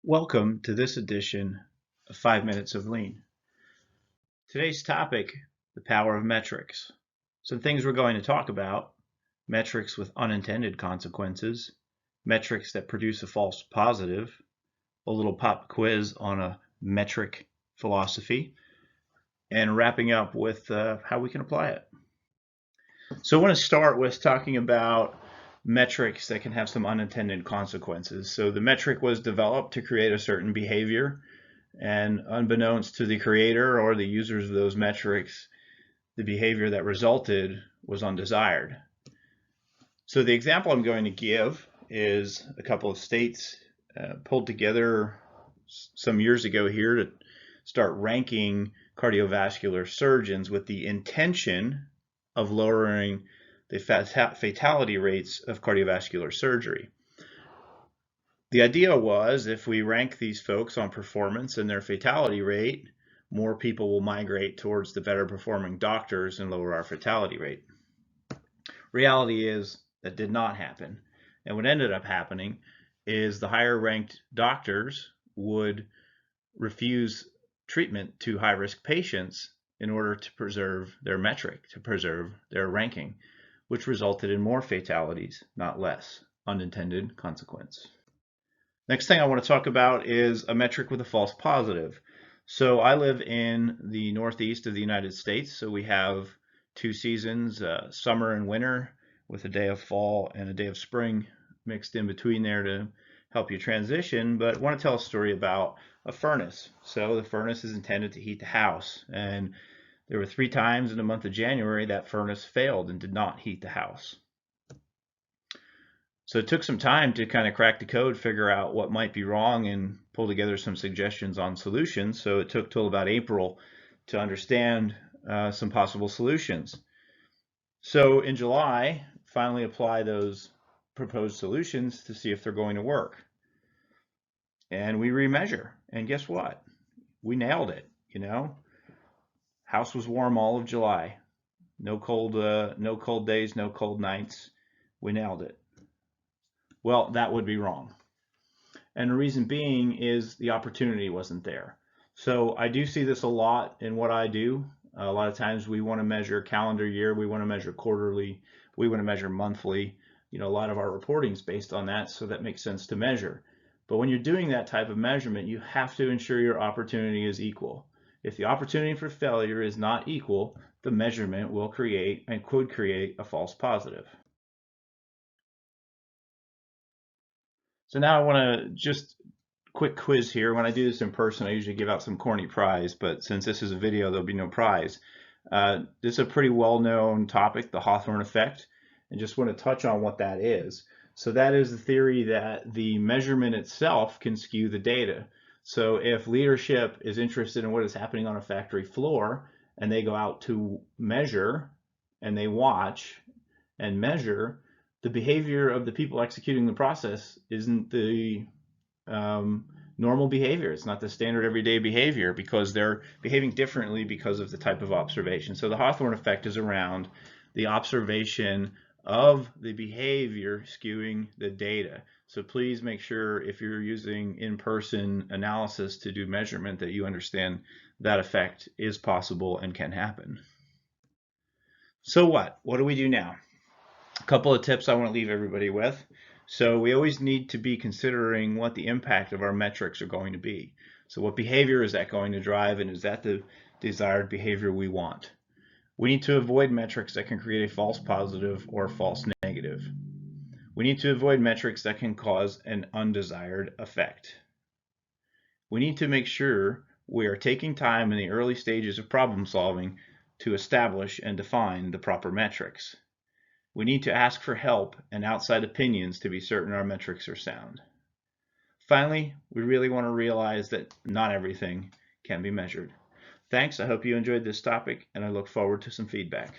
Welcome to this edition of 5 Minutes of Lean. Today's topic, the power of metrics. Some things we're going to talk about: metrics with unintended consequences, metrics that produce a false positive, a little pop quiz on a metric philosophy, and wrapping up with how we can apply it. So I want to start with talking about metrics that can have some unintended consequences. So the metric was developed to create a certain behavior, and unbeknownst to the creator or the users of those metrics, the behavior that resulted was undesired. So the example I'm going to give is a couple of states pulled together some years ago here to start ranking cardiovascular surgeons with the intention of lowering the fatality rates of cardiovascular surgery. The idea was, if we rank these folks on performance and their fatality rate, more people will migrate towards the better performing doctors and lower our fatality rate. Reality is that did not happen. And what ended up happening is the higher ranked doctors would refuse treatment to high risk patients in order to preserve their metric, to preserve their ranking, which resulted in more fatalities, not less. Unintended consequence. Next thing I want to talk about is a metric with a false positive. So I live in the northeast of the United States, so we have two seasons, summer and winter, with a day of fall and a day of spring mixed in between there to help you transition. But I want to tell a story about a furnace. So the furnace is intended to heat the house, and there were 3 times in the month of January that furnace failed and did not heat the house. So it took some time to kind of crack the code, figure out what might be wrong, and pull together some suggestions on solutions. So it took till about April to understand some possible solutions. So in July, finally apply those proposed solutions to see if they're going to work. And we remeasure, and guess what? We nailed it. House was warm all of July. No cold days, no cold nights. We nailed it. Well, that would be wrong. And the reason being is the opportunity wasn't there. So I do see this a lot in what I do. A lot of times we want to measure calendar year, we want to measure quarterly, we want to measure monthly. A lot of our reporting is based on that, so that makes sense to measure. But when you're doing that type of measurement, you have to ensure your opportunity is equal. If the opportunity for failure is not equal, the measurement will create and could create a false positive. So now I want to just quick quiz here. When I do this in person, I usually give out some corny prize, but since this is a video, there'll be no prize. This is a pretty well-known topic, the Hawthorne effect, and just want to touch on what that is. So that is the theory that the measurement itself can skew the data. So if leadership is interested in what is happening on a factory floor, and they go out to measure, and they watch and measure, the behavior of the people executing the process isn't the normal behavior. It's not the standard everyday behavior, because they're behaving differently because of the type of observation. So the Hawthorne effect is around the observation of the behavior skewing the data. So please make sure, if you're using in-person analysis to do measurement, that you understand that effect is possible and can happen. So what do we do now? A couple of tips I want to leave everybody with. So we always need to be considering what the impact of our metrics are going to be. So what behavior is that going to drive, and is that the desired behavior we want? We need to avoid metrics that can create a false positive or false negative. We need to avoid metrics that can cause an undesired effect. We need to make sure we are taking time in the early stages of problem solving to establish and define the proper metrics. We need to ask for help and outside opinions to be certain our metrics are sound. Finally, we really want to realize that not everything can be measured. Thanks. I hope you enjoyed this topic, and I look forward to some feedback.